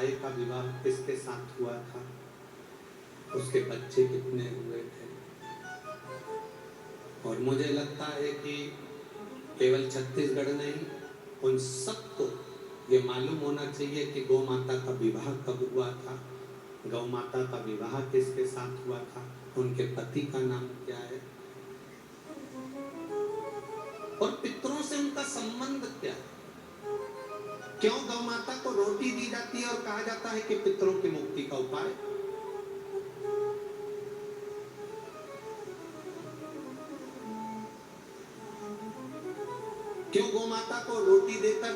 भाई का विवाह किसके साथ हुआ था, उसके बच्चे कितने हुए थे। और मुझे लगता है कि केवल छत्तीसगढ़ नहीं, उन सबको ये मालूम होना चाहिए कि गौ माता का विवाह कब हुआ था, गौ माता का विवाह किसके साथ हुआ था, उनके पति का नाम क्या है और पितरों से उनका संबंध क्या है। क्यों गौ माता को रोटी दी जाती है और कहा जाता है कि पितरों की मुक्ति का उपाय। क्यों गौ माता को रोटी देकर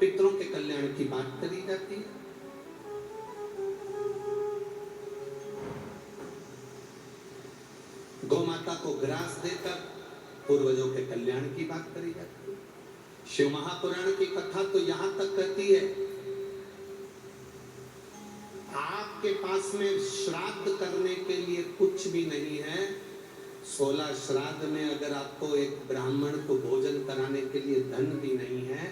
पितरों के कल्याण की बात करी जाती है। गौ माता को ग्रास देकर पूर्वजों के कल्याण की बात करी जाती है। शिव महापुराण की कथा तो यहां तक कहती है, आपके पास में श्राद्ध करने के लिए कुछ भी नहीं है, 16 श्राद्ध में अगर आपको एक ब्राह्मण को भोजन कराने के लिए धन भी नहीं है,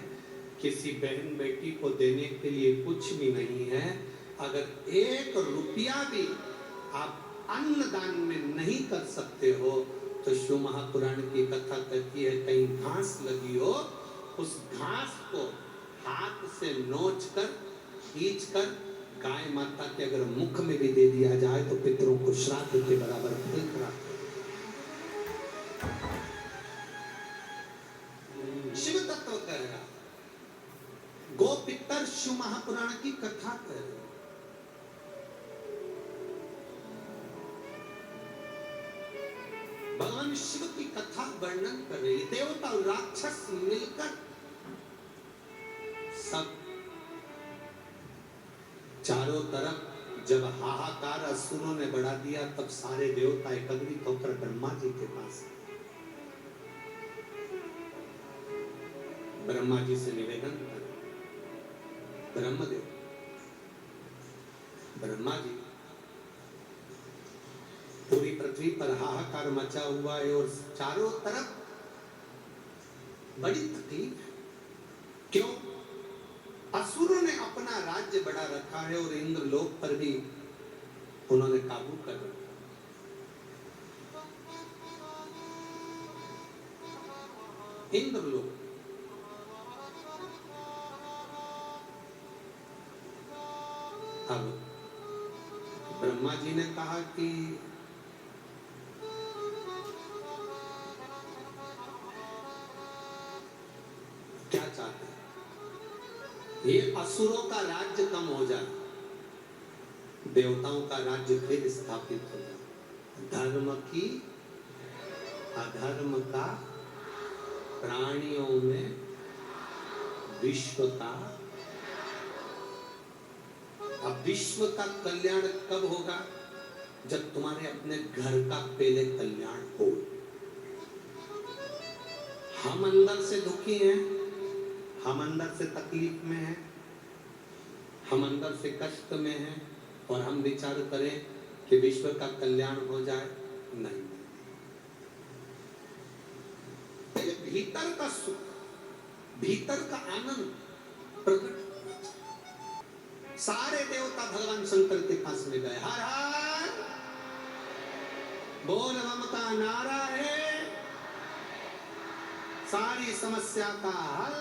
किसी बहन बेटी को देने के लिए कुछ भी नहीं है, अगर 1 रुपया भी आप अन्नदान में नहीं कर सकते हो, तो शिव महापुराण की कथा कहती है कहीं घास लगी हो, उस घास को हाथ से नोच कर खींच कर गाय माता के अगर मुख में भी दे दिया जाए तो पितरों को श्राद्ध के बराबर फल प्राप्त। शिव तत्व कह रहा, गो पितर शिव महापुराण की कथा कह रहा। भगवान शिव की कथा वर्णन कर रही, देवता और राक्षस मिलकर सब चारों तरफ जब हाहाकार असुरों ने बढ़ा दिया, तब सारे देवता एकत्रित होकर ब्रह्मा जी के पास, ब्रह्मा जी से निवेदन कर, ब्रह्मदेव, ब्रह्मा जी, पूरी पृथ्वी पर हाहाकार मचा हुआ है और चारों तरफ बड़ी तकलीफ है। क्यों? असुरों ने अपना राज्य बढ़ा रखा है और इंद्रलोक पर भी उन्होंने काबू कर रखा। इंद्रलोक, अब ब्रह्मा जी ने कहा कि क्या चाहते हैं, ये असुरों का राज्य कम हो जाए, देवताओं का राज्य फिर स्थापित हो जाए, धर्म की अधर्म का, प्राणियों में विश्व का। अब विश्व का कल्याण कब होगा? जब तुम्हारे अपने घर का पहले कल्याण हो। हम अंदर से दुखी हैं, हम अंदर से तकलीफ में हैं, हम अंदर से कष्ट में हैं और हम विचार करें कि विश्व का कल्याण हो जाए। नहीं, भीतर का सुख, भीतर का आनंद प्रकट। सारे देवता भगवान शंकर के पास में गए, हर हर बोल बम का नारा है, सारी समस्या का हल।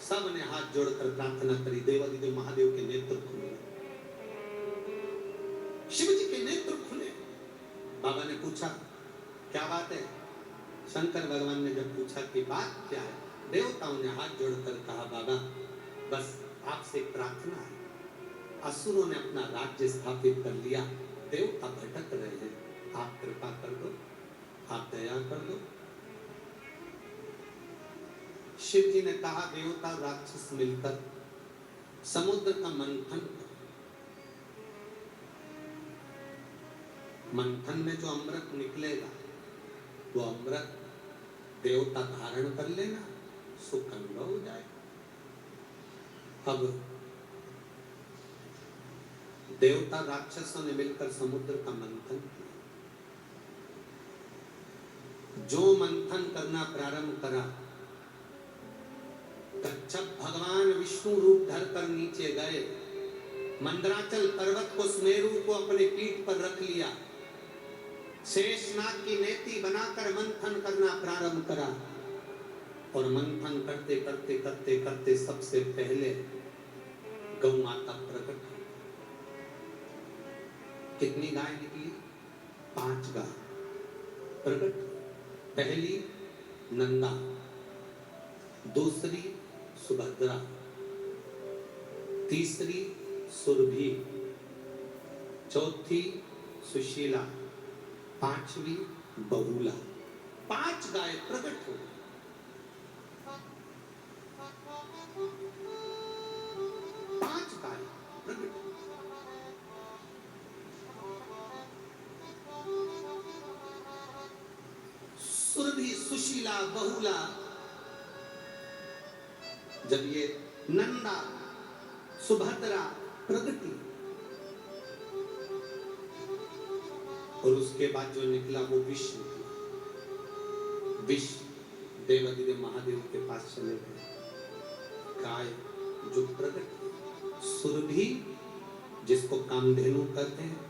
सब ने हाथ जोड़कर प्रार्थना करी, देवादिदेव महादेव के नेत्र खुले, शिव जी के नेत्र खुले। बाबा ने पूछा क्या बात है? शंकर भगवान ने जब पूछा कि बात क्या है, देवताओं ने हाथ जोड़कर कहा बाबा बस आपसे प्रार्थना है, असुरों ने अपना राज्य स्थापित कर लिया, देवता भटक रहे हैं, आप कृपा कर दो, आप दया कर दो। शिव जी ने कहा देवता राक्षस मिलकर समुद्र का मंथन करो, मंथन में जो अमृत निकलेगा वो अमृत देवता धारण कर लेना, सुख अनुभव हो जाए। अब देवता राक्षसों ने मिलकर समुद्र का मंथन किया, जो मंथन करना प्रारंभ करा, जब भगवान विष्णु रूप धरकर नीचे गए, मंदराचल पर्वत को, सुमेरु को अपने पीठ पर रख लिया, शेषनाग की नेति बनाकर मंथन करना प्रारंभ करा, और मंथन करते करते करते करते सबसे पहले गौ माता प्रकट हुई। कितनी गाय निकली? 5 गाय प्रकट। पहली नंदा, दूसरी सुभद्रा, तीसरी सुरभि, चौथी सुशीला, 5वीं बहुला। 5 गाय प्रकट हो गई। 5 गाय प्रकट। सुरभि, सुशीला, बहुला, जब ये नंदा, सुभद्रा प्रगति, और उसके बाद जो निकला वो विष निकला। विष देवाधिदेव महादेव के पास चले गए। गाय जो प्रगट, सुरभि जिसको कामधेनु कहते हैं,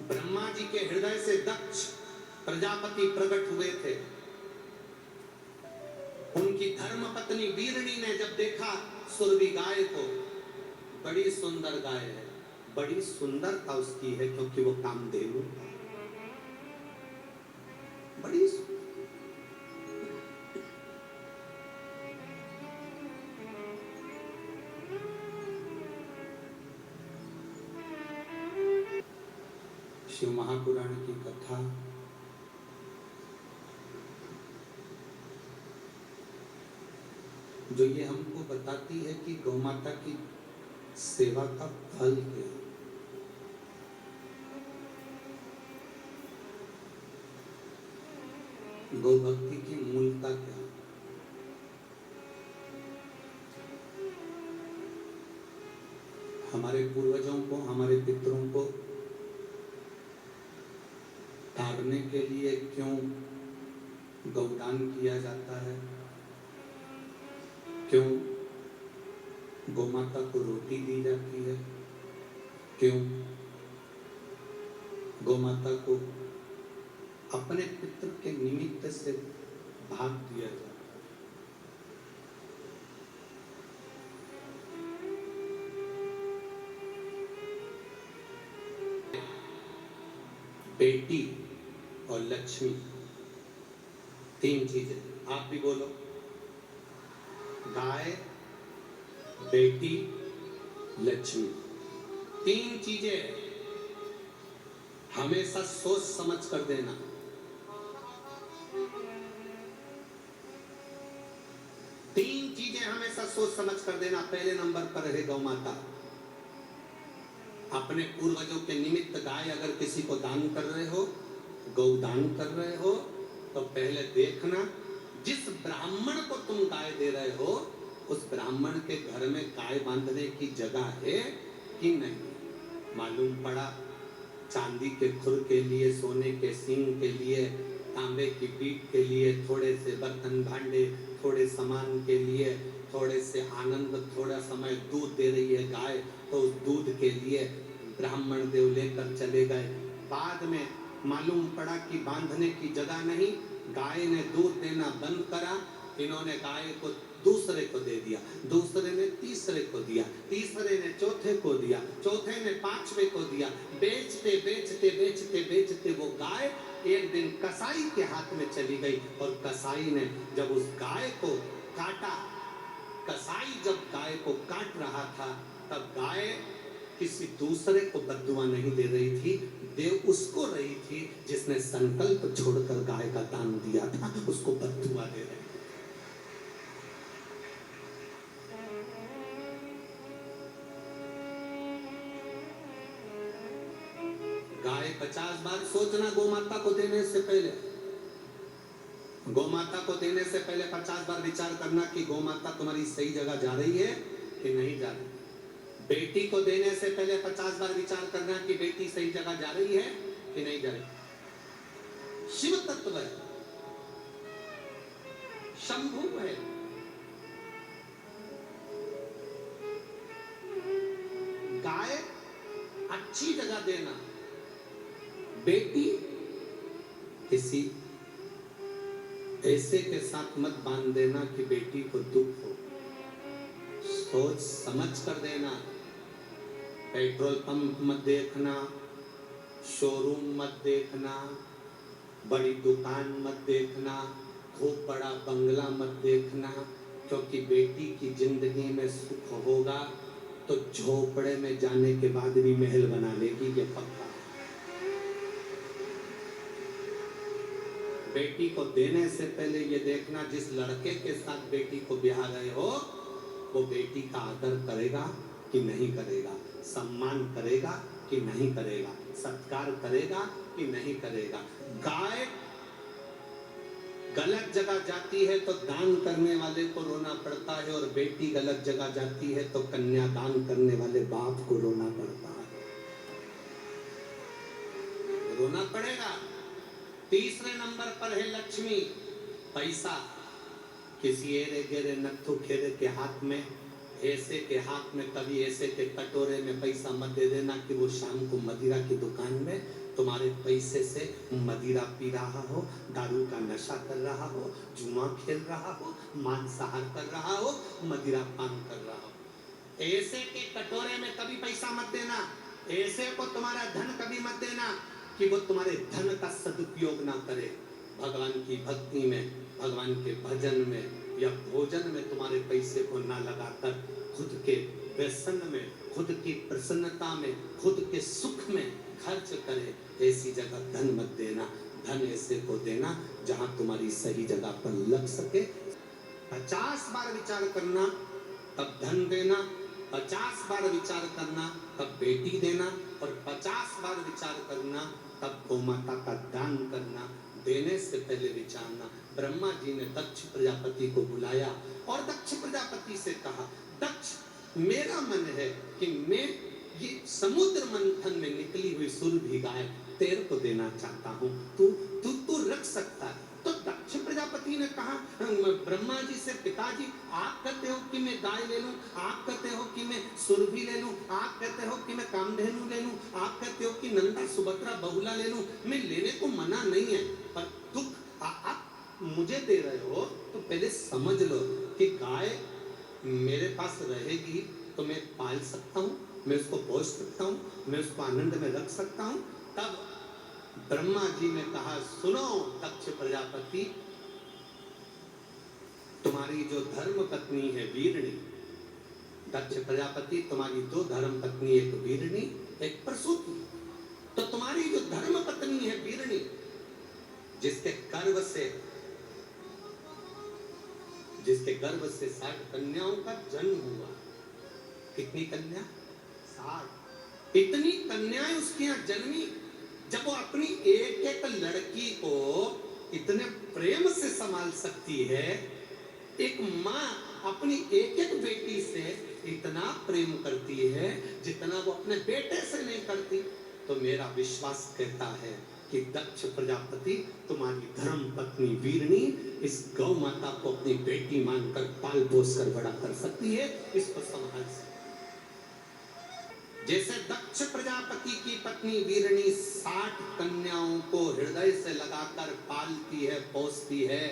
ब्रह्मा जी के हृदय से दक्ष प्रजापति प्रकट हुए थे। उनकी धर्म पत्नी वीरणी ने जब देखा सुरभि गाय को, बड़ी सुंदर गाय है, बड़ी सुंदरता उसकी है क्योंकि वो कामधेनु, बड़ी शिव महापुराण की कथा जो ये हमको बताती है कि गौ माता की सेवा का फल क्या है। गौ भक्ति की मूलता क्या है। हमारे पूर्वजों को, हमारे पितरों को तारने के लिए क्यों गौदान किया जाता है? क्यों गौमाता को रोटी दी जाती है? क्यों गौमाता को अपने पितृ के निमित्त से भाग दिया जाता है? बेटी और लक्ष्मी, 3 चीजें। आप भी बोलो, गाय, बेटी, लक्ष्मी, 3 चीजें हमेशा सोच समझ कर देना। तीन चीजें हमेशा सोच समझ कर देना। पहले नंबर पर है गौ माता। अपने पूर्वजों के निमित्त गाय अगर किसी को दान कर रहे हो, गौदान कर रहे हो, तो पहले देखना जिस ब्राह्मण को तुम गाय दे रहे हो उस ब्राह्मण के घर में गाय बांधने की जगह है कि नहीं। मालूम पड़ा चांदी के खुर के लिए, सोने के सींग के लिए, तांबे की पीठ के लिए, थोड़े से बर्तन भांडे, थोड़े सामान के लिए, थोड़े से आनंद, थोड़ा समय दूध दे रही है गाय, तो उस दूध के लिए ब्राह्मण देव लेकर चले गए। बाद में मालूम पड़ा कि बांधने की जगह नहीं, गाय ने दूध देना बंद करा। इन्होंने गाय को दूसरे को दे दिया, दूसरे ने तीसरे को दिया, तीसरे ने चौथे को दिया, चौथे ने पांचवे को दिया। बेचते बेचते बेचते बेचते वो गाय एक दिन कसाई के हाथ में चली गई, और कसाई ने जब उस गाय को काटा, कसाई जब गाय को काट रहा था, तब गाय किसी दूसरे को बद्दुआ नहीं दे रही थी, दे उसको रही थी जिसने संकल्प छोड़कर गाय का दान दिया था, उसको बद्दुआ दे रही। गाय 50 बार सोचना गौ माता को देने से पहले, गौ माता को देने से पहले 50 बार विचार करना कि गौ माता तुम्हारी सही जगह जा रही है कि नहीं जा रही। बेटी को देने से पहले 50 बार विचार करना कि बेटी सही जगह जा रही है कि नहीं जा रही। शिव तत्व है, शंभू है। गाय अच्छी जगह देना, बेटी किसी ऐसे के साथ मत बांध देना कि बेटी को दुख हो, सोच समझ कर देना। पेट्रोल पंप मत देखना, शोरूम मत देखना, बड़ी दुकान मत देखना, खूब बड़ा बंगला मत देखना, क्योंकि बेटी की जिंदगी में सुख होगा तो झोपड़े में जाने के बाद भी महल बना लेगी, ये पक्का। बेटी को देने से पहले ये देखना जिस लड़के के साथ बेटी को ब्याह रहे हो वो बेटी का आदर करेगा कि नहीं करेगा, सम्मान करेगा कि नहीं करेगा, सत्कार करेगा कि नहीं करेगा। गाय गलत जगह जाती है तो दान करने वाले को रोना पड़ता है, और बेटी गलत जगह जाती है तो कन्या दान करने वाले बाप को रोना पड़ता है। रोना पड़ेगा। तीसरे नंबर पर है लक्ष्मी, पैसा। किसी एरे गेरे नत्थु खेरे के हाथ में, ऐसे के हाथ में, कभी ऐसे के कटोरे में पैसा मत दे देना कि वो शाम को मदिरा की दुकान में तुम्हारे पैसे से मदिरा पी रहा हो, दारू का नशा कर रहा हो, जुआ खेल रहा हो, मांसाहार कर रहा हो, मदिरा पान कर रहा हो। ऐसे के कटोरे में कभी पैसा मत देना। ऐसे को तुम्हारा धन कभी मत देना कि वो तुम्हारे धन का सदुपयोग ना करे। भगवान की भक्ति में, भगवान के भजन में या भोजन में तुम्हारे पैसे को ना लगाकर खुद के व्यसन में, खुद की प्रसन्नता में, खुद के सुख में खर्च करे। ऐसी जगह धन मत देना। धन ऐसे को देना जहां तुम्हारी सही जगह पर लग सके। 50 बार विचार करना तब धन देना, 50 बार विचार करना तब बेटी देना, और 50 बार विचार करना तब गोमाता का दान करना। देने से पहले विचारना। ब्रह्मा जी ने दक्ष प्रजापति को बुलाया और दक्ष प्रजापति से कहा, दक्ष मेरा मन है कि मैं ये समुद्र मंथन में निकली हुई सुरभि गाय तेरे को देना चाहता हूँ, तू रख सकता है। तो दक्ष प्रजापति ने कहा ब्रह्मा जी से, पिताजी आप कहते हो कि मैं गाय ले लूं, आप कहते हो कि मैं सुरभि ले लूं, आप कहते हो कि मैं कामधेनु ले लूं, आप कहते हो कि नंदा सुभद्रा बहुला ले लूं, मैं लेने को मना नहीं है, पर दुख आप मुझे दे रहे हो तो पहले समझ लो कि गाय मेरे पास रहेगी तो मैं पाल सकता हूँ, मैं उसको पोष सकता हूँ, मैं उसको आनंद में रख सकता हूँ। तब ब्रह्मा जी ने कहा, सुनो दक्ष प्रजापति, तुम्हारी जो धर्म पत्नी है वीरणी, दक्ष प्रजापति तुम्हारी 2 धर्म पत्नी, एक वीरणी एक प्रसूति। तो तुम्हारी जो धर्म पत्नी है वीरणी, जिसके गर्भ से 60 कन्याओं का जन्म हुआ। कितनी कन्या? 60। इतनी कन्याएं उसके यहाँ जन्मी। जब वो अपनी एक एक लड़की को इतने प्रेम से संभाल सकती है, एक माँ अपनी एक एक बेटी से इतना प्रेम करती है जितना वो अपने बेटे से नहीं करती, तो मेरा विश्वास कहता है कि दक्ष प्रजापति तुम्हारी धर्म पत्नी वीरणी इस गौ माता को अपनी बेटी मानकर पाल पोस कर बड़ा कर सकती है, इसको संभाल सकती। जैसे दक्ष प्रजापति की पत्नी वीरणी 60 कन्याओं को हृदय से लगाकर पालती है, पोसती है,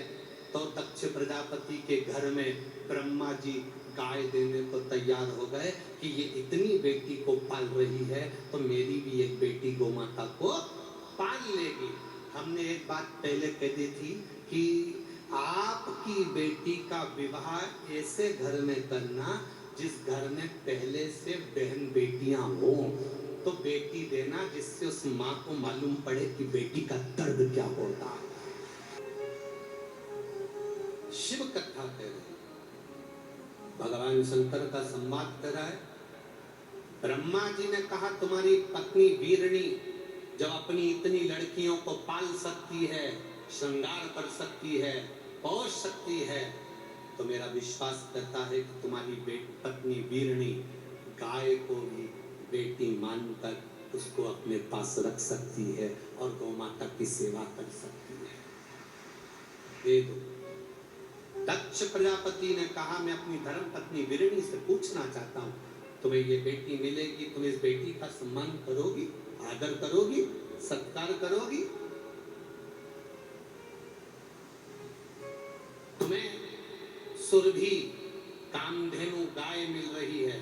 तो दक्ष प्रजापति के घर में ब्रह्मा जी गाय देने को तैयार हो गए कि ये इतनी बेटी को पाल रही है तो मेरी भी एक बेटी गोमाता को पाल लेगी। हमने एक बात पहले कह दी थी कि आपकी बेटी का विवाह ऐसे घर में करना जिस घर में पहले से बहन बेटियां हो, तो बेटी देना जिससे उस माँ को मालूम पड़े कि बेटी का दर्द क्या होता है। शिव कथा कह रहे, भगवान शंकर का संवाद कर रहा है। ब्रह्मा जी ने कहा तुम्हारी पत्नी वीरणी जब अपनी इतनी लड़कियों को पाल सकती है, श्रृंगार कर सकती है, पोष सकती है, तो मेरा विश्वास करता है कि तुम्हारी पत्नी वीरणी गाय को भी बेटी मानकर उसको अपने पास रख सकती है और गौ माता की सेवा कर सकती है। दे दो। दक्ष प्रजापति ने कहा, मैं अपनी धर्म पत्नी वीरणी से पूछना चाहता हूँ, तुम्हें ये बेटी मिलेगी, तुम इस बेटी का सम्मान करोगी, आदर करोगी, सत्कार करोगी? तुम्हें सुरभि कामधेनु गाय मिल रही है,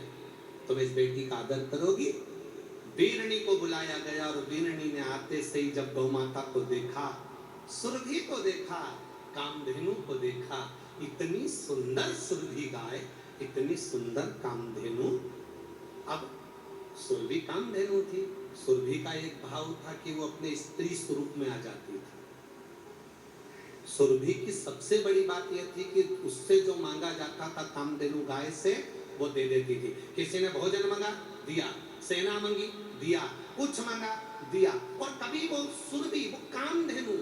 तुम इस बेटी का आदर करोगी? वीरणी को बुलाया गया और वीरणी ने आते से ही जब गौ माता को देखा, सुरभि को देखा, कामधेनु को देखा, इतनी सुंदर सुरभि गाय, इतनी सुंदर कामधेनु। अब सुरभि कामधेनु थी, सुरभि का एक भाव था कि वो अपने स्त्री स्वरूप में आ जाती थी। सुरभि की सबसे बड़ी बात यह थी कि उससे जो मांगा जाता था कामधेनु गाय से, वो दे देती थी। किसी ने भोजन मांगा, दिया, सेना मांगी, दिया, कुछ मांगा, दिया। और कभी वो सुरभि, वो कामधेनु,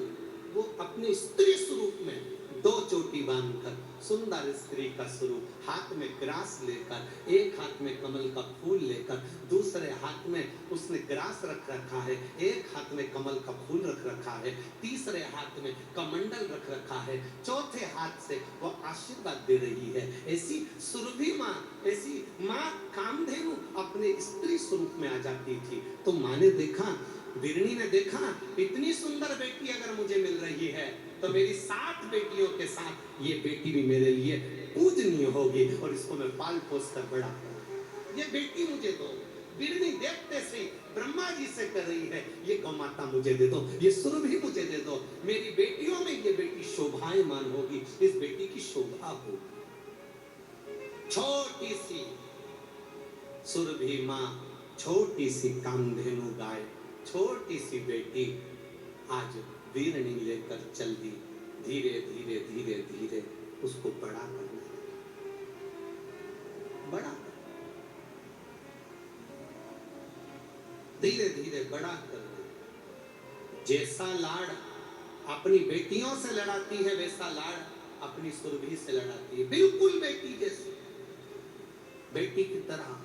वो अपने स्त्री स्वरूप में दो चोटी बांधकर, सुंदर स्त्री का स्वरूप, हाथ में ग्रास लेकर, एक हाथ में कमल का फूल लेकर, दूसरे हाथ में उसने ग्रास रख रखा है, एक हाथ में कमल का फूल रख रखा है, तीसरे हाथ में कमंडल रख रखा है, चौथे हाथ से वो आशीर्वाद दे रही है। ऐसी सुरभि माँ, ऐसी माँ कामधेनु अपने स्त्री स्वरूप में आ जाती थी। तो माँ ने देखा, वीरणी ने देखा, इतनी सुंदर बेटी अगर मुझे मिल रही है तो मेरी 7 बेटियों के साथ ये बेटी भी मेरे लिए पूजनीय होगी और इसको मैं पाल पोस कर बड़ा करूंगा। ये बेटी मुझे दो। वीरणी देखते से ब्रह्मा जी से कर रही है, ये गौ माता मुझे दे दो, ये सुरभि मुझे दे दो, मेरी बेटियों में ये बेटी शोभायमान होगी, इस बेटी की शोभा होगी। छोटी सी सुरभि माँ, छोटी सी कामधेनु गाय, छोटी सी बेटी आज वीरणी लेकर चल दी। धीरे धीरे धीरे धीरे उसको बड़ा करना, बड़ा धीरे धीरे बड़ा करना। जैसा लाड़ अपनी बेटियों से लड़ाती है, वैसा लाड़ अपनी सुरभि से लड़ाती है, बिल्कुल बेटी जैसी, बेटी की तरह।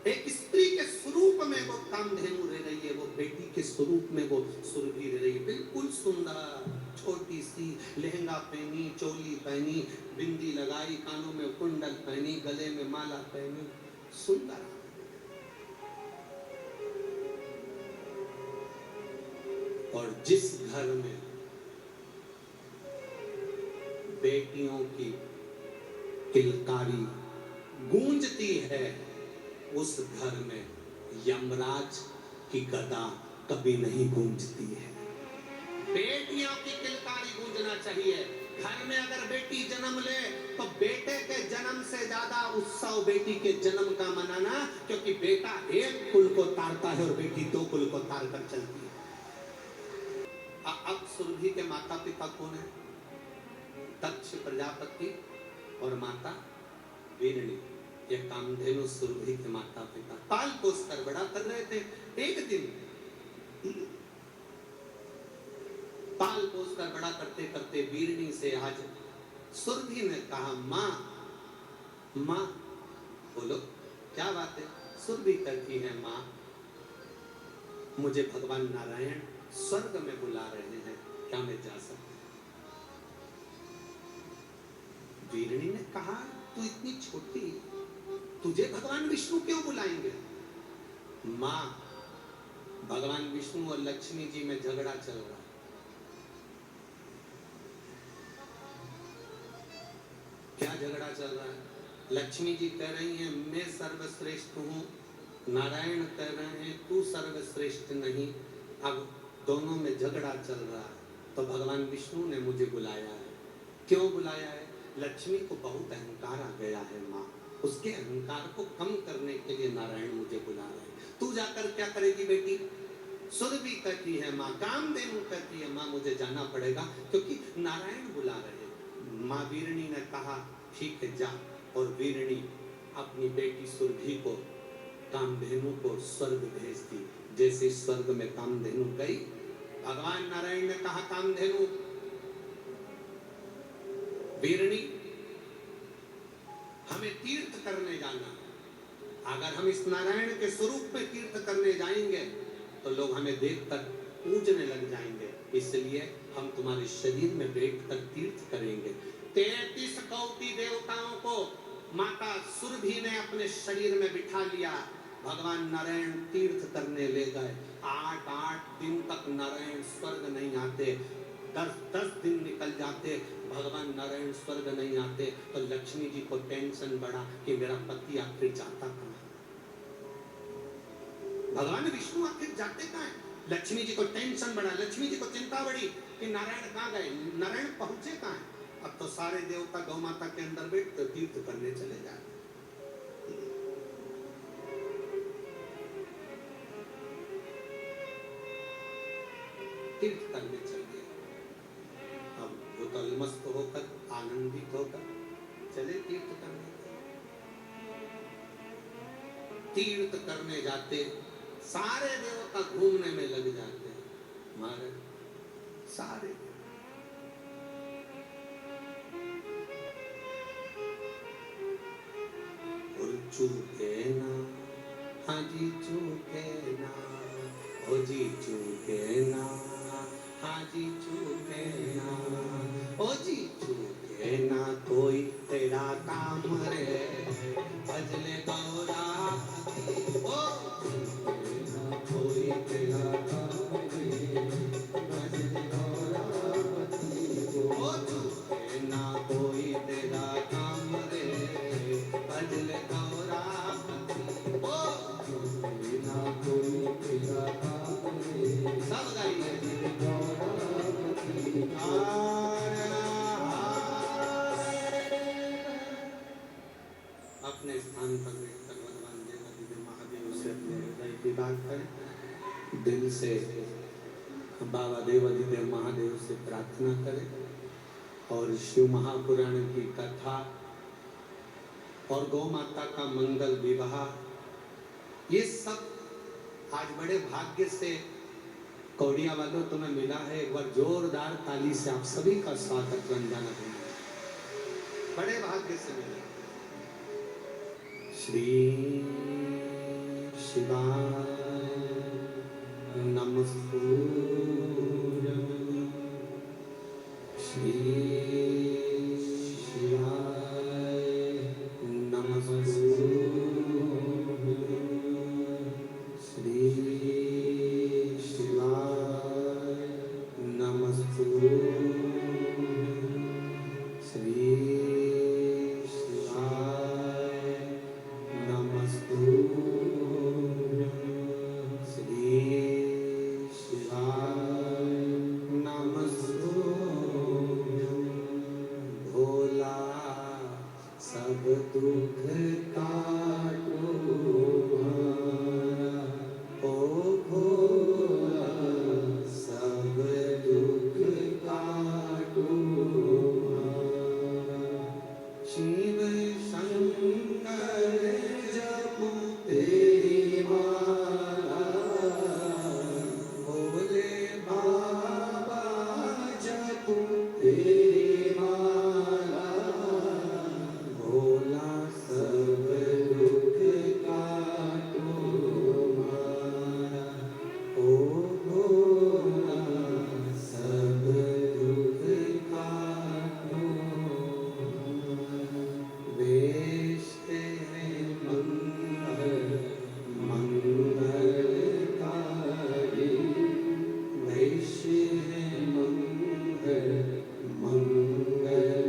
एक स्त्री के स्वरूप में वो कामधेनु रह रही है, वो बेटी के स्वरूप में वो सुरभि रह रही है, बिल्कुल सुंदर, छोटी सी, लहंगा पहनी, चोली पहनी, बिंदी लगाई, कानों में कुंडल पहनी, गले में माला पहनी, सुंदर। और जिस घर में बेटियों की किलकारी गूंजती है, उस घर में यमराज की गदा कभी नहीं गूंजती है। बेटियों की किलकारी गूंजना चाहिए। घर में अगर बेटी जन्म ले तो बेटे के जन्म से ज्यादा उत्सव बेटी के जन्म का मनाना, क्योंकि बेटा एक कुल को तारता है और बेटी 2 कुल को तार कर चलती है। अब सुरभि के माता पिता कौन है? दक्ष प्रजापति और माता वीरणी। ये कामधेनु सुरभि के माता पिता पाल पोस कर बड़ा कर रहे थे। एक दिन पाल पोस कर बड़ा करते करते वीरणी से आज सुरभि ने कहा, माँ माँ बोलो क्या बात है? सुरभि कहती है, माँ मुझे भगवान नारायण स्वर्ग में बुला रहे हैं, क्या मैं जा सकती? वीरणी ने कहा, तू इतनी छोटी, तुझे भगवान विष्णु क्यों बुलाएंगे? माँ, भगवान विष्णु और लक्ष्मी जी में झगड़ा चल रहा है। क्या झगड़ा चल रहा है? लक्ष्मी जी कह रही हैं मैं सर्वश्रेष्ठ हूँ, नारायण कह रहे हैं तू सर्वश्रेष्ठ नहीं। अब दोनों में झगड़ा चल रहा है। तो भगवान विष्णु ने मुझे बुलाया है। क्यों बुलाया है? लक्ष्मी को बहुत अहंकार आ गया है माँ, उसके अहंकार को कम करने के लिए नारायण मुझे बुला रहे हैं। तू जाकर क्या करेगी बेटी? सुरभि कहती है माँ, कामधेनु कहती है माँ मुझे जाना पड़ेगा क्योंकि नारायण बुला रहे हैं। माँ वीरणी ने कहा ठीक है जा। और वीरणी अपनी बेटी सुरभि को, कामधेनु को स्वर्ग भेज दी। जैसे स्वर्ग में कामधेनु गई, भगवान नारायण ने कहा कामधेनु, वीरणी हमें तीर्थ करने जाना। अगर हम इस नारायण के स्वरूप में तीर्थ करने जाएंगे तो लोग हमें देखकर पूजने लग जाएंगे, इसलिए हम तुम्हारे शरीर में बैठकर तीर्थ करेंगे। 33 कोटि देवताओं को माता सुरभि ने अपने शरीर में बिठा लिया। भगवान नारायण तीर्थ करने ले गए। 8 दिन तक नारायण स्वर्ग नहीं आते। 10 दिन निकल जाते, भगवान नारायण स्वर्ग नहीं आते। तो लक्ष्मी जी को टेंशन बढ़ा कि मेरा पति आखिर जाता कहाँ। भगवान विष्णु आखिर जाते कहाँ हैं? लक्ष्मी जी को टेंशन बढ़ा, लक्ष्मी जी को चिंता बढ़ी कि नारायण कहाँ गए, नारायण पहुंचे कहाँ हैं। अब तो सारे देवता गौ माता के अंदर बैठ कर तीर्थ करने चले जाए। तीर्थ करने चल गए। अब वो तो मस्त होकर आनंदित होकर चले तीर्थ करने। तीर्थ करने जाते सारे देवता घूमने में लग जाते हैं। हमारे सारे चूके ना, हाँ जी चूके ना, ओ जी चूके ना, हाँ जी चूके ना, ओ जी चूके ना कोई तेरा काम रे, भजले गौरा ओ चूके ना कोई तेरा काम रे, भजले गौरा ओ चूके ना कोई तेरा काम रे, भजले गौरा ओ चूके ना कोई तेरा काम रे। सब गाइए अपने स्थान पर बैठकर भगवान देवादिदेव महादेव से अपने हृदय की बात करें। दिल से बाबा देवादिदेव महादेव से प्रार्थना करें और शिव महापुराण की कथा और गौ माता का मंगल विवाह, ये सब आज बड़े भाग्य से कौड़िया वालों तुम्हें मिला है। एक बार जोरदार ताली से आप सभी का स्वागत वंदना है। बड़े भाग्य से मिला। श्री शिवाय नमस्तुभ्यं, श्री शिवाय नमस्तुभ्यं, श्री शिवाय नमस्तुभ्यं, श्री शिवाय नमस्तुभ्यं, श्री शिवाय नमस्तुभ्यं। भोला सब दुख काटो हमारा, ओ भोला सब दुख काटो हमारा। शिव शंकर जपो तेरी माला, भोले बाबा जपो तेरी माला, भोला सब दुख काटो हमारा, ओ भोला सब दुख काटो हमारा। वेश है मंगल मंगलकारी, वेश है मंगल मंगलकारी,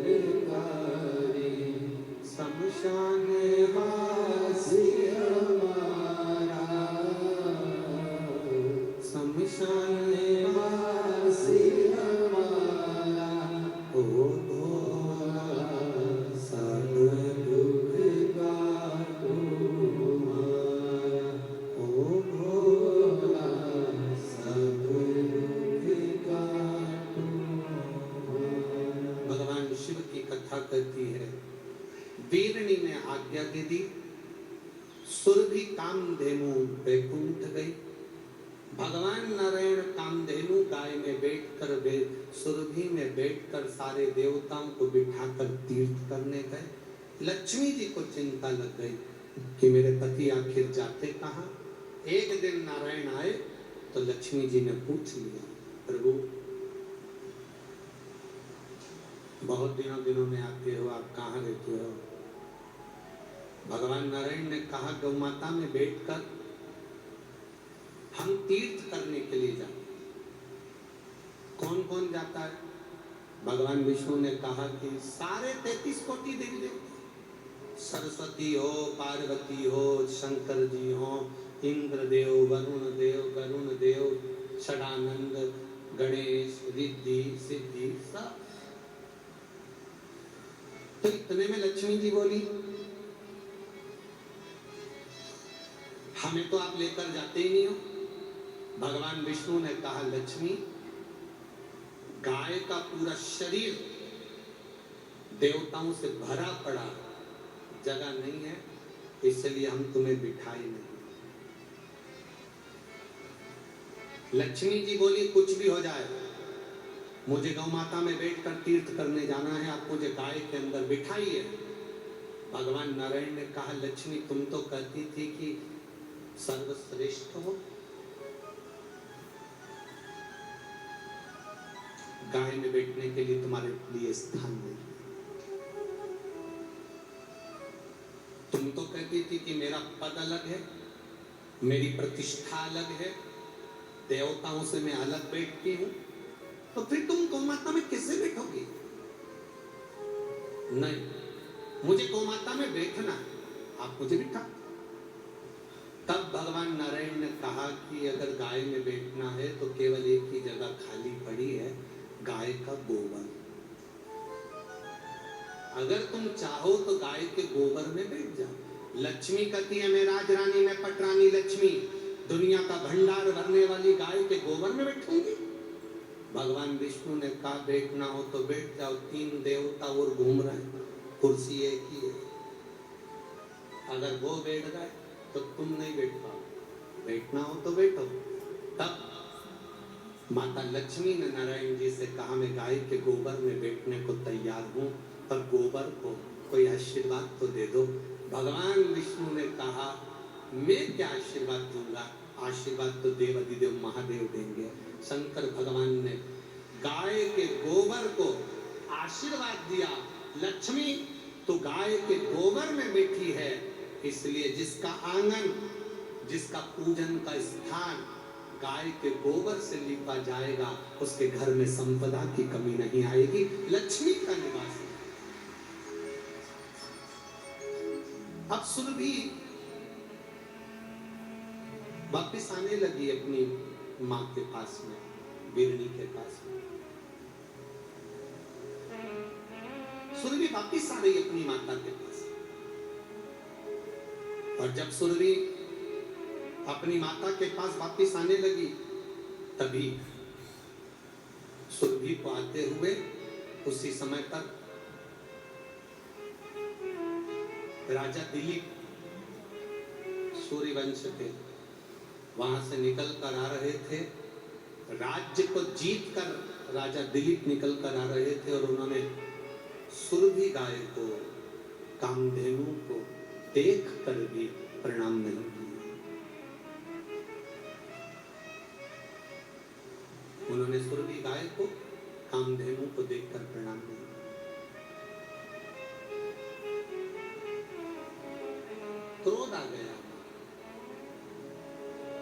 शमशान वासी हमारा, शमशान वासी हमारा, ओ भोला सब दुख काटो हमारा, ओ भोला सब दुख काटो हमारा। भगवान शिव की कथा कहती है, वीरणी ने आज्ञा दे दी, सुरभि कामधेनु बैकुंठ गई। भगवान नारायण कामधेनु गाय में बैठकर वे सुरभि में बैठकर सारे देवताओं को बिठाकर तीर्थ करने गए। लक्ष्मी जी को चिंता लग गई कि मेरे पति आखिर जाते कहाँ। एक दिन नारायण आए तो लक्ष्मी जी ने पूछ लिया, प्रभु बहुत दिनों में आते हो, आप कहाँ रहते हो? भगवान नारायण ने कहा गौ माता में बैठकर हम तीर्थ करने के लिए जाते। कौन कौन जाता है? भगवान विष्णु ने कहा कि सारे 33 कोटि देवी देवता, सरस्वती हो, पार्वती हो, शंकर जी हो, इंद्रदेव, वरुण देव, षडानंद, गणेश, रिद्धि, सिद्धि, सब। तो इतने में लक्ष्मी जी बोली, हमें तो आप लेकर जाते ही नहीं हो। भगवान विष्णु ने कहा, लक्ष्मी, गाय का पूरा शरीर देवताओं से भरा पड़ा, जगह नहीं है, इसलिए हम तुम्हें बिठाई नहीं। लक्ष्मी जी बोली, कुछ भी हो जाए, मुझे गौ माता में बैठकर तीर्थ करने जाना है, आप मुझे गाय के अंदर बिठाइए। भगवान नारायण ने कहा, लक्ष्मी, तुम तो कहती थी कि सर्वश्रेष्ठ हो, गाय में बैठने के लिए तुम्हारे लिए स्थान नहीं। तुम तो कहती थी कि मेरा पद अलग है, मेरी प्रतिष्ठा अलग है, देवताओं से मैं अलग बैठती हूं, तो फिर तुम गौ माता में कैसे बैठोगी? नहीं, मुझे गौ माता में बैठना, आप मुझे बिठा। तब भगवान नारायण ने कहा कि अगर गाय में बैठना है तो केवल एक ही जगह खाली पड़ी है, गाय का गोबर। अगर तुम चाहो तो गाय के गोबर में बैठ जाओ। लक्ष्मी कहती है, मैं राजरानी, मैं पटरानी लक्ष्मी, दुनिया का भंडार भरने वाली गाय के गोबर में बैठूंगी। भगवान विष्णु ने कहा, बैठना हो तो बैठ जाओ, 3 देवता और घूम रहे हैं, कुर्सी एक ही है। अगर वो बैठ गए तो तुम नहीं बैठ पाओ, बैठना हो तो बैठो। तब माता लक्ष्मी ने नारायण जी से कहा, मैं गाय के गोबर में बैठने को तैयार हूं, पर गोबर को कोई आशीर्वाद तो दे दो। भगवान विष्णु ने कहा, मैं क्या आशीर्वाद दूंगा, आशीर्वाद तो देव अधिदेव महादेव देंगे। शंकर भगवान ने गाय के गोबर को आशीर्वाद दिया, लक्ष्मी तो गाय के गोबर में बैठी है, इसलिए जिसका आंगन, जिसका पूजन का स्थान गाय के गोबर से लिपा जाएगा, उसके घर में संपदा की कमी नहीं आएगी, लक्ष्मी का निवास है। अब सुरभि वापिस आने लगी अपनी माँ के पास में, बिरनी के पास में। सुरभि वापिस आ रही अपनी माता के पास, और जब सुरभि अपनी माता के पास वापिस आने लगी, तभी सुरभि को आते हुए उसी समय पर राजा दिलीप, सूर्यवंश के, वहां से निकल कर आ रहे थे। राज्य को जीत कर राजा दिलीप निकल कर आ रहे थे, और उन्होंने सुरभि गाय को, कामधेनु को देख कर भी प्रणाम नहीं किया। उन्होंने सुरभि गाय को, कामधेनु को देखकर प्रणाम नहीं किया। क्रोध आ गया।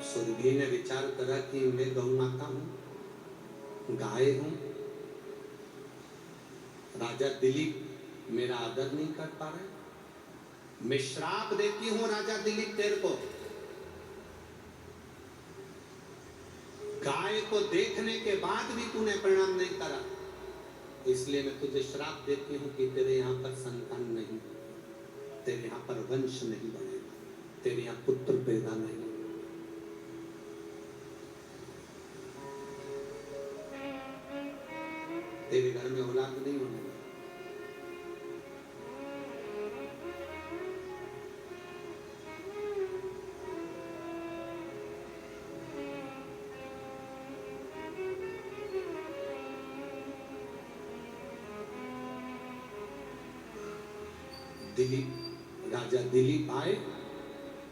सुरभि ने विचार करा कि मैं गौ माता हूं, गाय हूं, राजा दिलीप मेरा आदर नहीं कर पा रहे, मैं श्राप देती हूं राजा दिलीप तेरे को, गाय को देखने के बाद भी तूने प्रणाम नहीं करा, इसलिए मैं तुझे श्राप देती हूं कि तेरे यहाँ पर संतान नहीं, तेरे यहाँ पर वंश नहीं बनेगा, तेरे यहाँ पुत्र पैदा नहीं, तेरे घर में औलाद नहीं होने वाली। दिलीप, राजा दिलीप आए,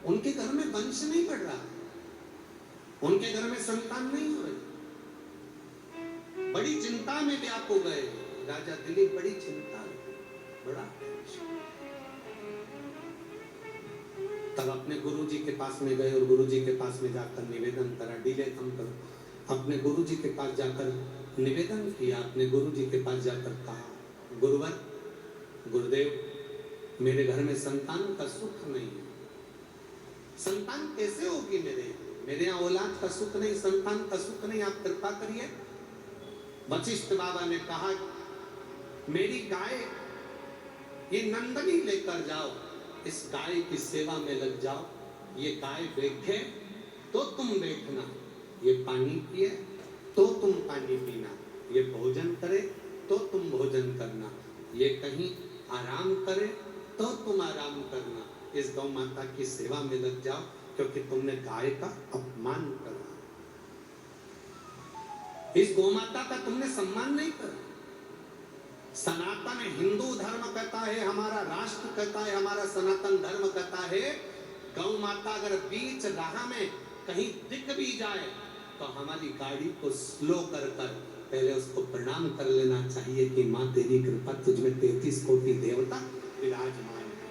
उनके घर में वंश नहीं बढ़ रहा, उनके घर में संतान नहीं हो रही, बड़ी चिंता में व्याप हो गए। राजा दिलीप बड़ी चिंता में, बड़ा टेंशन। तब अपने गुरुजी के पास में गए और गुरुजी के पास में जाकर निवेदन करा, डीले कम करो। अपने गुरुजी के पास जाकर निवेदन किया, अपने गुरुजी के पास जाकर कहा, गुरुवर, गुरुदेव, मेरे घर में संतान का सुख नहीं है। संतान कैसे होगी मेरे यहाँ औलाद का सुख नहीं, संतान का सुख नहीं, आप कृपा करिए। वशिष्ठ बाबा ने कहा, मेरी गाय ये नंदनी लेकर जाओ, इस गाय की सेवा में लग जाओ। ये गाय बैठे तो तुम बैठना, ये पानी पिए तो तुम पानी पीना, ये भोजन करे तो तुम भोजन करना, ये कहीं आराम करे तो तुम आराम करना। इस गौ माता की सेवा में लग जाओ, क्योंकि तुमने गाय का अपमान करा, इस गौ माता का तुमने सम्मान नहीं करा। सनातन हिंदू धर्म कहता है, हमारा राष्ट्र कहता है, हमारा सनातन धर्म कहता है, गौ माता अगर बीच राह में कहीं दिख भी जाए तो हमारी गाड़ी को स्लो कर पहले उसको प्रणाम कर लेना चाहिए कि माँ तेरी कृपा, तुझमें 33 कोटि देवता विराजमान है,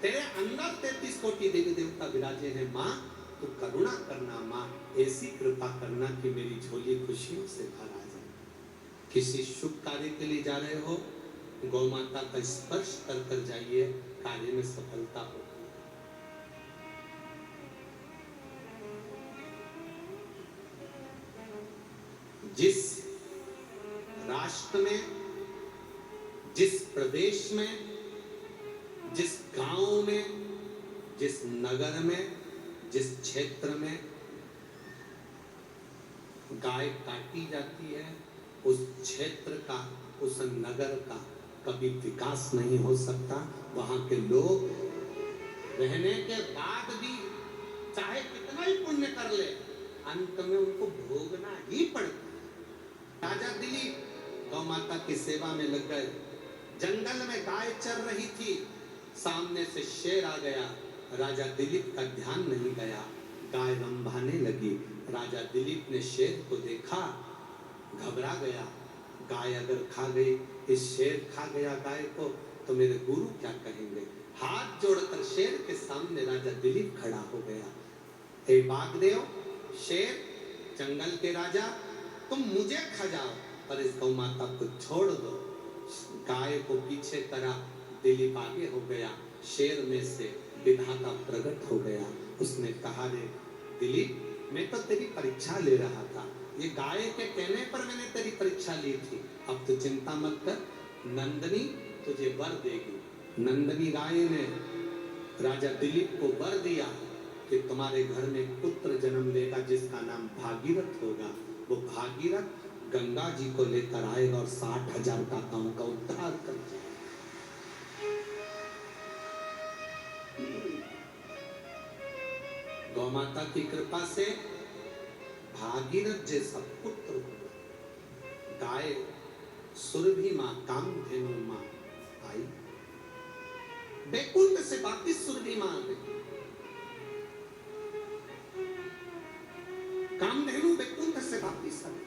तेरे अंदर 33 कोटि देवी देवता विराजे हैं। माँ तू करुणा करना, माँ ऐसी कृपा करना कि मेरी झोली खुशियों से भर आ जाए। किसी शुभ कार्य के लिए जा रहे हो, गौ माता का स्पर्श कर कर जाइए, कार्य में सफलता हो। जिस राष्ट्र में, जिस प्रदेश में, जिस गांव में, जिस नगर में, जिस क्षेत्र में गाय काटी जाती है, उस क्षेत्र का, उस नगर का कभी विकास नहीं हो सकता। वहां के लोग रहने के बाद भी चाहे कितना ही पुण्य कर ले, अंत में उनको भोगना ही पड़ता। राजा दिलीप गौ माता की सेवा में लग गए। जंगल में गाय चर रही थी, सामने से शेर आ गया, राजा दिलीप का ध्यान नहीं गया, गाय रंभाने लगी। राजा दिलीप ने शेर को देखा, घबरा गया, गाय अगर खा गई, इस शेर खा गया गाय को तो मेरे गुरु क्या कहेंगे। हाथ जोड़कर शेर के सामने राजा दिलीप खड़ा हो गया। हे बागदेव, शेर, जंगल के राजा, तुम मुझे खा जाओ पर इस गौ माता को छोड़ दो। गाय को पीछे करा, दिलीप आगे हो गया, शेर में से विधाता प्रकट हो गया। उसने कहा, रे दिलीप, मैं तो तेरी परीक्षा ले रहा था, ये गाय के कहने पर मैंने तेरी परीक्षा ली थी, अब तो चिंता मत कर, नंदनी तुझे वर देगी। नंदनी गाय ने राजा दिलीप को वर दिया कि तुम्हारे घर में पुत्र जन्म लेगा जिसका नाम भागीरथ होगा। वो भागीरथ गंगा जी को लेकर आएगा और 60,000 काकाओं का उद्धार कर जाएगा। गौ माता की कृपा से भागीरथ जैसा पुत्र हुआ। गाय सुरभि मां, कामधेनु मां आई, बैकुंठ से वापिस सुरभि मां आ गई। कामधेनु बैकुंठ से वापिस आ गई,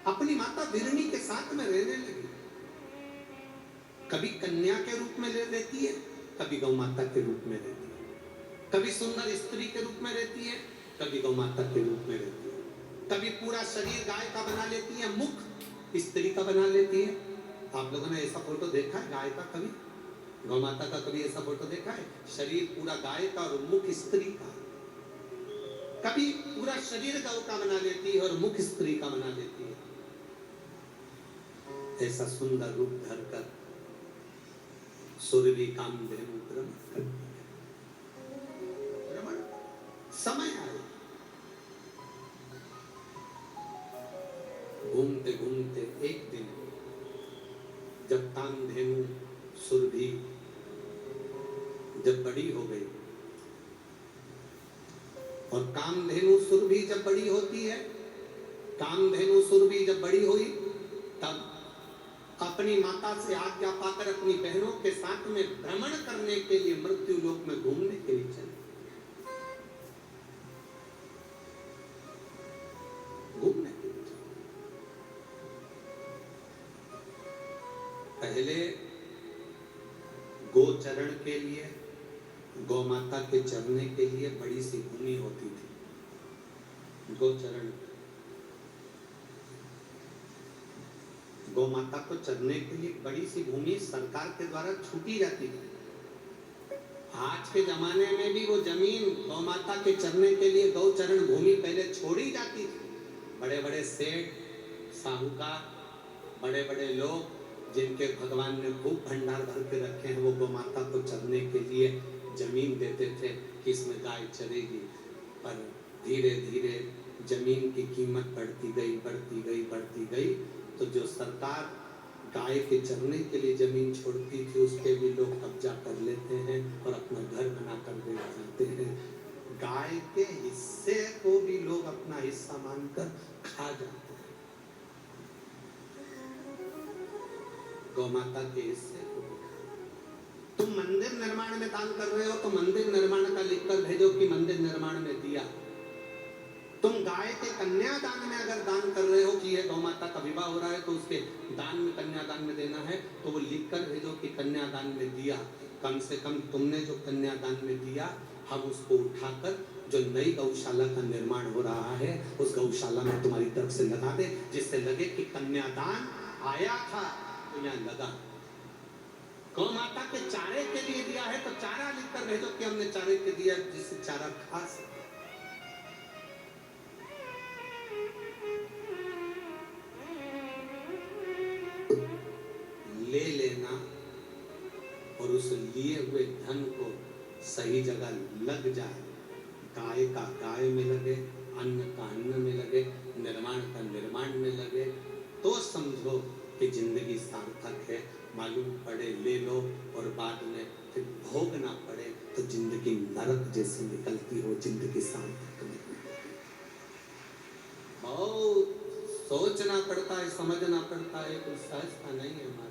अपनी माता विरणी के साथ में रहने लगी। कभी कन्या के रूप में रहती है, कभी गौ माता के रूप में रहती है, कभी सुंदर स्त्री के रूप में रहती है, कभी गौ माता के रूप में रहती है, कभी पूरा शरीर गाय का बना लेती है, मुख स्त्री का बना लेती है। आप लोगों ने ऐसा फोटो देखा है गाय का? कभी गौ माता का कभी ऐसा फोटो देखा है? शरीर पूरा गाय का और मुख स्त्री का। कभी पूरा शरीर गौ का बना लेती है और मुख स्त्री का बना लेती है। ऐसा सुंदर रूप धरकर सुरभि कामधेनु भ्रमण समय आए, घूमते घूमते एक दिन जब कामधेनु सुरभि जब बड़ी हो गई, और कामधेनु सुरभि जब बड़ी होती है, कामधेनु सुरभि जब बड़ी हुई तब अपनी माता से आज्ञा पाकर अपनी बहनों के साथ में भ्रमण करने के लिए मृत्यु लोक में घूमने के लिए चली। घूमने के लिए के लिए, गौ माता के चरने के लिए बड़ी सी भूमि होती थी, गोचरण। गौ माता को चरने के लिए बड़ी सी भूमि सरकार के द्वारा छूटी जाती थी। आज के जमाने में भी वो जमीन गौ माता के चरने के लिए गौचरण भूमि पहले छोड़ी जाती थी। बड़े बड़े सेठ, साहूकार, बड़े बड़े लोग जिनके भगवान ने खूब भंडार भर के रखे हैं, वो गौ माता को चरने के लिए जमीन देते थे कि इसमें गाय चरेगी। पर धीरे धीरे जमीन की कीमत बढ़ती गई, बढ़ती गई, बढ़ती गई, तो जो सरकार गाय के चरने के लिए जमीन छोड़ती थी, उस पे भी लोग कब्जा कर लेते हैं और अपना घर बना कर बैठ जाते हैं। गाय के हिस्से को भी लोग अपना हिस्सा मानकर खा जाते हैं। गौ माता के हिस्से को तुम मंदिर निर्माण में दान कर रहे हो तो मंदिर निर्माण का लिखकर भेजो कि मंदिर निर्माण में दिया। तुम गाय के कन्यादान में अगर दान कर रहे हो कि ये गौ माता का विवाह हो रहा है तो उसके दान में, कन्यादान में देना है, तो वो लिखकर भेजो कि कन्यादान में दिया। कम से कम तुमने जो कन्यादान में दिया, हम उसको उठाकर जो नई गौशाला का निर्माण हो रहा है उस गौशाला में तुम्हारी तरफ से लगा दे, जिससे लगे कि कन्यादान आया था तो यहाँ लगा। गौ माता के चारे के लिए दिया है तो चारा लिखकर भेजो कि हमने चारे के दिया, जिससे चारा खा सके। ले लेना और उस लिए हुए धन को सही जगह लग जाए। गाय का गाय में लगे, अन्न का अन्न में लगे, निर्माण का निर्माण में लगे, तो समझो कि जिंदगी सार्थक है। मालूम पड़े ले लो और बाद में फिर भोगना पड़े तो जिंदगी नरक जैसी निकलती हो, जिंदगी सार्थक नहीं। बहुत सोचना पड़ता है, समझना पड़ता है, कोई सहजता नहीं है हमारा।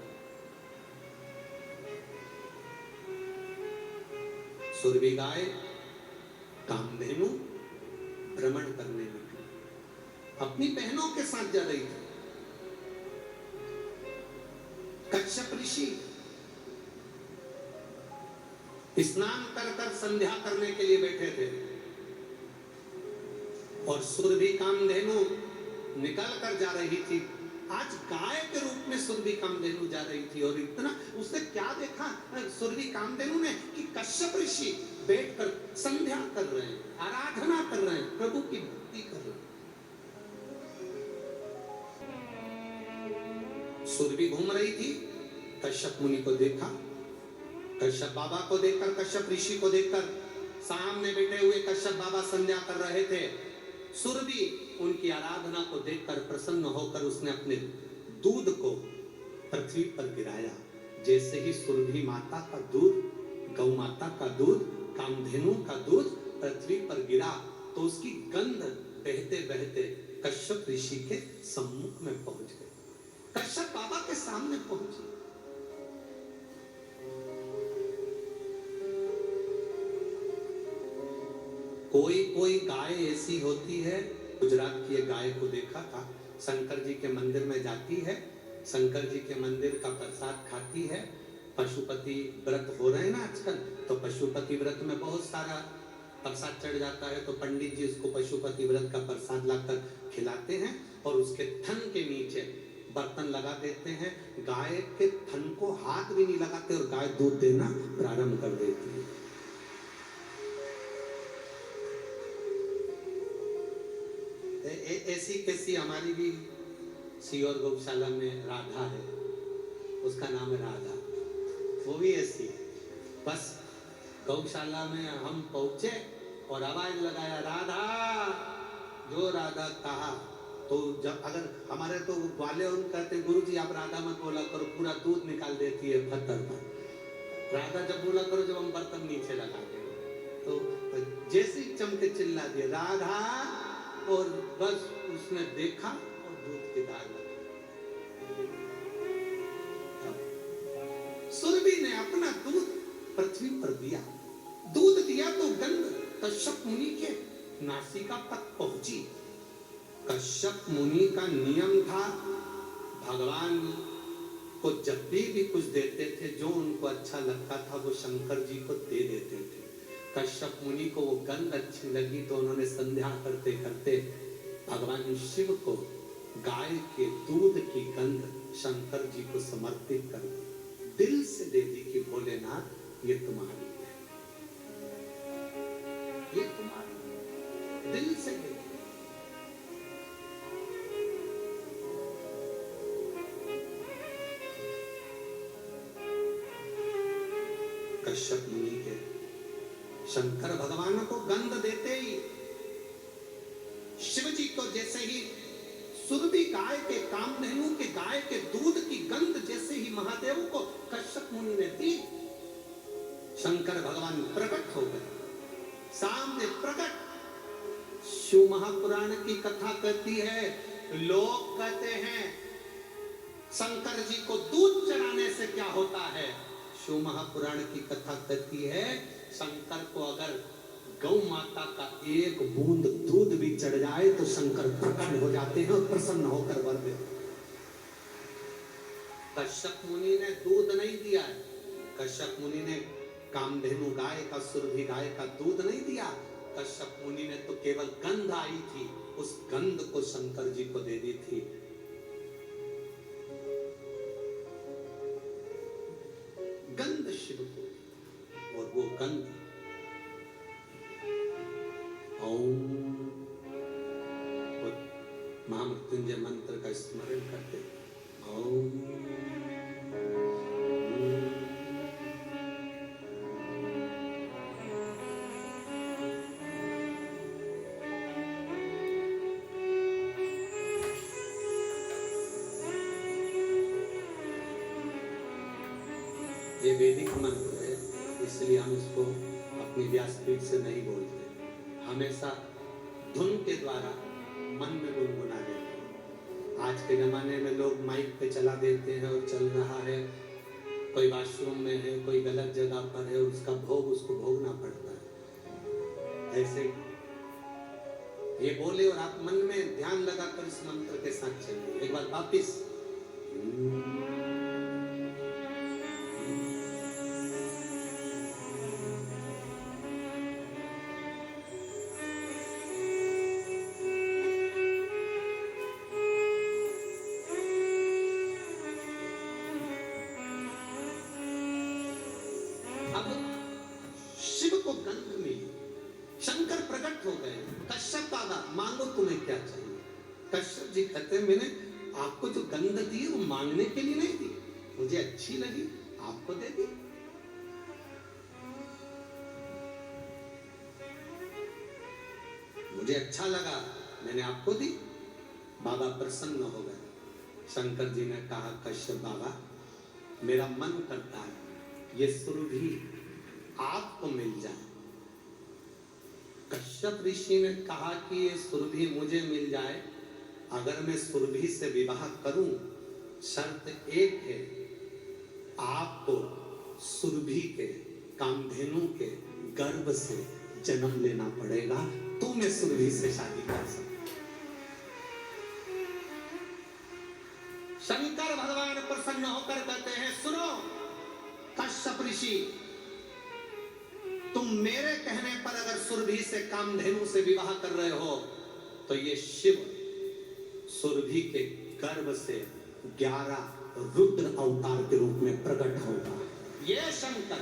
सुरभि गाय कामधेनु भ्रमण करने निकली, अपनी बहनों के साथ जा रही थी। कश्यप ऋषि स्नान कर कर संध्या करने के लिए बैठे थे और सुरभि कामधेनु निकल कर जा रही थी। आज गाय के रूप में सुरभि कामधेनु जा रही थी और इतना उसने क्या देखा सुरभि कामधेनु ने कि कश्यप ऋषि बैठकर संध्या कर रहे हैं, आराधना कर रहे हैं, प्रभु की भक्ति कर रहे हैं। सुरभि घूम रही थी, कश्यप मुनि को देखा, कश्यप बाबा को देखकर, कश्यप ऋषि को देखकर, सामने बैठे हुए कश्यप बाबा संध्या कर रहे थे। सुरभि उनकी आराधना को देखकर प्रसन्न होकर उसने अपने दूध को पृथ्वी पर गिराया। जैसे ही सुरभि माता का दूध, गौ माता का दूध, कामधेनु का दूध पृथ्वी पर गिरा तो उसकी गंध बहते बहते कश्यप ऋषि के सम्मुख में पहुंच गई, कश्यप बाबा के सामने पहुंची। कोई कोई गाय ऐसी होती है, गुजरात की एक गाय को देखा था, शंकर जी के मंदिर में जाती है, शंकर जी के मंदिर का प्रसाद खाती है। पशुपति व्रत हो रहे हैं ना आजकल, तो पशुपति व्रत में बहुत सारा प्रसाद चढ़ जाता है, तो पंडित जी उसको पशुपति व्रत का प्रसाद लाकर खिलाते हैं और उसके थन के नीचे बर्तन लगा देते हैं। गाय के थन को हाथ भी नहीं लगाते और गाय दूध देना प्रारंभ कर देती है। ऐसी कैसी हमारी भी सीहोर गौशाला में राधा है, उसका नाम है राधा, वो भी ऐसी है। बस गौशाला में हम पहुंचे और आवाज लगाया राधा, जो राधा कहा तो जब अगर हमारे तो वाले उन कहते गुरुजी आप राधा मत बोला करो, पूरा दूध निकाल देती है पत्थर पर। राधा जब बोला करो जब हम बर्तन नीचे लगा दें, तो जैसे ही चमके चिल्ला दिया राधा, और बस उसने देखा और दूध की दाल लगा। सुरभि ने अपना दूध पृथ्वी पर दिया, दूध दिया तो गंध कश्यप मुनि के नासिका तक पहुंची। कश्यप मुनि का नियम था, भगवान को जब भी कुछ देते थे, जो उनको अच्छा लगता था वो शंकर जी को दे देते थे। कश्यप मुनि को वो गंध अच्छी लगी तो उन्होंने संध्या करते करते भगवान शिव को गाय के दूध की गंध शंकर जी को समर्पित कर दी, दिल से दे दी कि भोलेनाथ ये तुम्हारी है, ये तुम्हारी है, दिल से दे दी। कश्यप मुनि के शंकर भगवान को गंध देते ही शिव जी को जैसे ही सुरभि गाय के कामधेनु के गाय के दूध की गंध जैसे ही महादेव को कश्यप मुनि ने दी, शंकर भगवान प्रकट हो गए, सामने प्रकट। शिव महापुराण की कथा कहती है, लोग कहते हैं शंकर जी को दूध चढ़ाने से क्या होता है। शिव महापुराण की कथा कहती है, शंकर को अगर गौ माता का एक बूंद दूध भी चढ़ जाए तो शंकर प्रकट हो जाते हैं और प्रसन्न होकर वर देते। कश्यप मुनि ने दूध नहीं दिया है, कश्यप मुनि ने कामधेनु गाय का, सुरभि गाय का दूध नहीं दिया। कश्यप मुनि ने तो केवल गंध आई थी, उस गंध को शंकर जी को दे दी थी। गंध शिव को, और वो गंध ओम महामृत्युंजय मंत्र का स्मरण करते, ओम ये वैदिक मंत्र है, इसलिए हम इसको अपनी व्यासपीठ से नहीं बोलते, हमेशा धुन के द्वारा मन में गुनगुना देते हैं। आज के जमाने में लोग माइक पे चला देते हैं और चल रहा है, कोई वॉशरूम में है, कोई गलत जगह पर है, उसका भोग उसको भोगना पड़ता है। ऐसे ये बोले और आप मन में ध्यान लगाकर इस मंत्र के साथ चलिए। एक बार वापिस, शंकर प्रकट हो गए। कश्यप बाबा मांगो तुम्हें क्या चाहिए। कश्यप जी कहते मैंने आपको जो गंध दी वो मांगने के लिए नहीं दी, मुझे अच्छी लगी आपको दे दी। मुझे अच्छा लगा मैंने आपको दी। बाबा प्रसन्न हो गए। शंकर जी ने कहा कश्यप बाबा मेरा मन करता है ये सुरभि आपको मिल जाए। कश्यप ऋषि ने कहा कि ये सुरभि मुझे मिल जाए, अगर मैं सुरभि से विवाह करूं, शर्त एक है, आपको सुरभि के कामधेनु के गर्भ से जन्म लेना पड़ेगा, तो मैं सुरभि से शादी कर सकता। शंकर भगवान प्रसन्न होकर कहते हैं सुनो कश्यप ऋषि, तुम मेरे कहने पर अगर सुरभि से कामधेनु से विवाह कर रहे हो तो ये शिव सुरभि के गर्भ से 11 रुद्र अवतार के रूप में प्रकट होगा। ये शंकर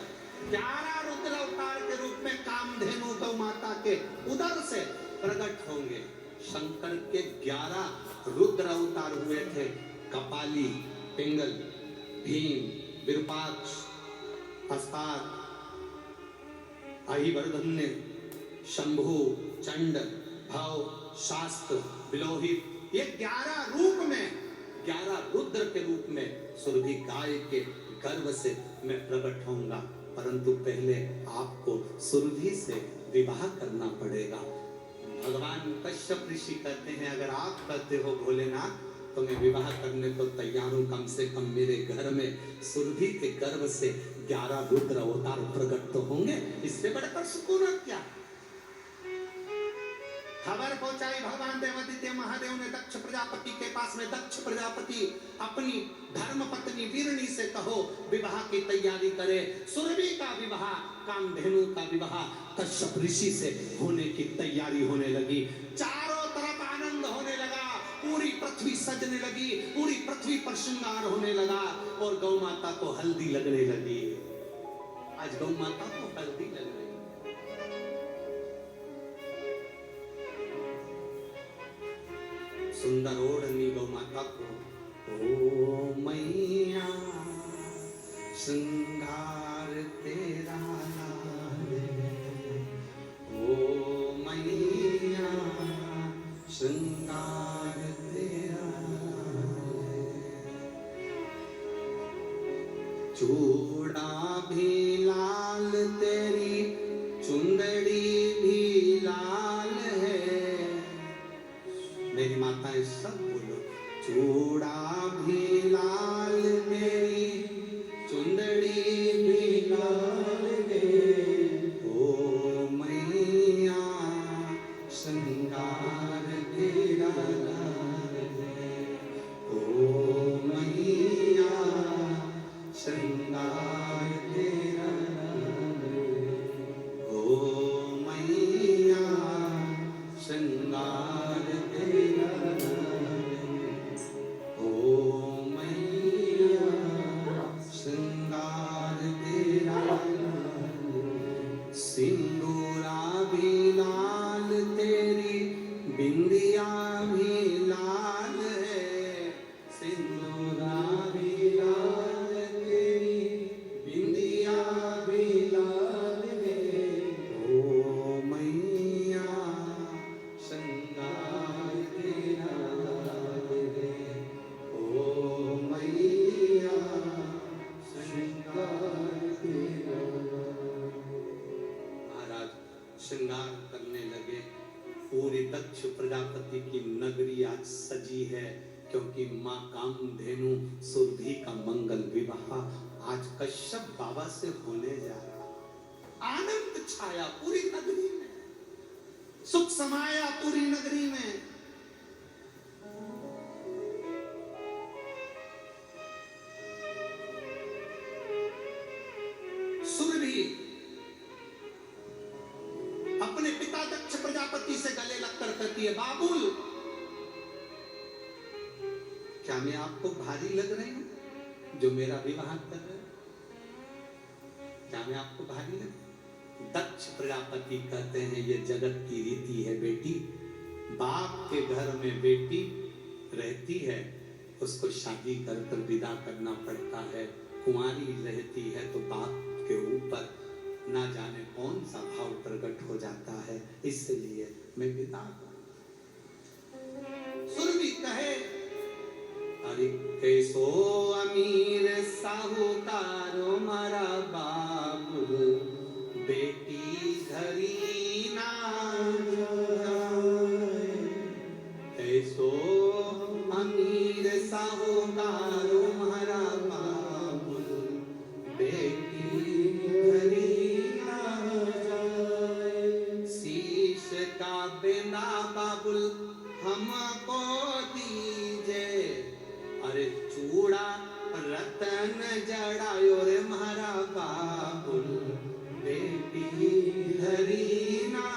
11 रुद्र अवतार के रूप में कामधेनु गौ माता के उदर से प्रकट होंगे। शंकर के 11 रुद्र अवतार हुए थे, कपाली, पिंगल, भीम, विरूपाक्ष, अस्तार, अहिवर्धन्य, शंभु, चंड, भव, शास्त्र, विलोहित, ये 11 रूप में 11 रुद्र के रूप में सुरभि गाय के गर्भ से मैं प्रकट होऊंगा, परंतु पहले आपको सुरभि से विवाह करना पड़ेगा। भगवान कश्यप ऋषि कहते हैं अगर आप कहते हो भोलेनाथ तो मैं विवाह करने को तैयार हूं, कम से कम मेरे घर में सुरभि के गर्भ से 11 रुद्र अवतार प्रकट तो होंगे, इससे बढ़कर सुकून क्या। खबर पहुंचाई भगवान देवादित्य महादेव ने दक्ष प्रजापति के पास में। दक्ष प्रजापति अपनी धर्म पत्नी वीरणी से कहो विवाह की तैयारी करे। सुरभि का विवाह, कामधेनु का विवाह कश्यप ऋषि से होने की तैयारी होने लगी। चारों तरफ आनंद होने लगा, पूरी पृथ्वी सजने लगी, पूरी पृथ्वी पर श्रृंगार होने लगा और गौ माता को हल्दी लगने लगी। आज गौ माता को हल्दी लग रही। सुंदर ओढ़नी गौ माता को, ओ मैया श्रृंगार तेरा लाल है, ओ मैया श्रृंगार तेरा लाल है। चूड़ा भी लाल तेरी चुंदड़ी भी लाल है। मेरी माताएं सब बोलो, चूड़ा भी लाल मेरी चुंदड़ी भी लाल है, ओ मैया श्रृंगार तेरा लाल है, ओ मैया श्रृंगार तेरा लाल है, ओ मैया श्रृंगार तेरा लाल है, ओ मैया श्रृंगार तेरा लाल है। सिंदूरा भी लाल तेरी बिंदिया भी लाल है, सिंदूरा भी लाल तेरी बिंदिया भी लाल है, ओ मैया श्रृंगार तेरा लाल है, ओ मैया श्रृंगार तेरा लाल है। महाराज श्रृंगार करने लगे। पूरी दक्ष प्रजापति की नगरी आज सजी है, क्योंकि मां कामधेनु सुरभि का मंगल विवाह आज कश्यप बाबा से होने जा रहा। आनंद छाया पूरी नगरी में, सुख समाया पूरी नगरी में। सुरभि अपने पिता दक्ष प्रजापति से गले लगकर कहती है, बाबुल क्या मैं आपको भारी लग रही हूं जो मेरा विवाह कर रहे हैं? क्या मैं आपको भारी लग? दक्ष प्रजापति कहते हैं ये जगत की रीति है बेटी। बाप के घर में बेटी रहती है, उसको शादी कर कर विदा करना पड़ता है। कुंवारी रहती है तो बाप के ऊपर ना जाने कौन सा भाव प्रकट हो जाता है, इसलिए मैं विदा करूं। सुरभि कहे, अरे कैसो अमीर साहूकारो मारा बाबुल, बेटी घरी ना जाए। कैसो अमीर साहूकारो मारा बाबुल, बेटी घरी ना जाए। शीश का बेना बाबुल हमको दीजिए, अरे चूड़ा रतन जड़ायो रे मारा बाबुल, बेटी धरी ना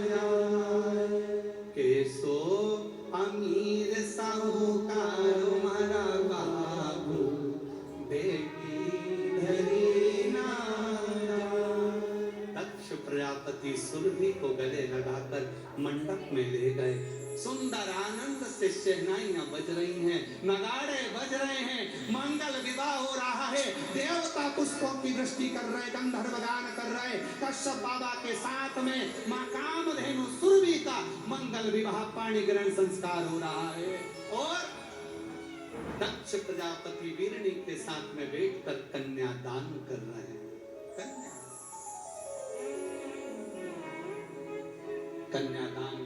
जाए। कैसो अमीर साहूकार मारा बाबुल, बेटी धरी ना जाए। दक्ष प्रजापति सुरभि को गले लगाकर मंडप में ले गए। सुंदर आनंद से शहनाइयां बज रही हैं, नगाड़े बज रहे हैं, मंगल विवाह हो रहा है। देवता पुष्पों की वृष्टि कर रहे, गंधर्व गान कर रहे। कश्यप बाबा के साथ में मां कामधेनु सुरभि का मंगल विवाह पाणी ग्रहण संस्कार हो रहा है। और दक्ष प्रजापति वीरणी के साथ में बैठकर कन्यादान कर रहे हैं। कन्यादान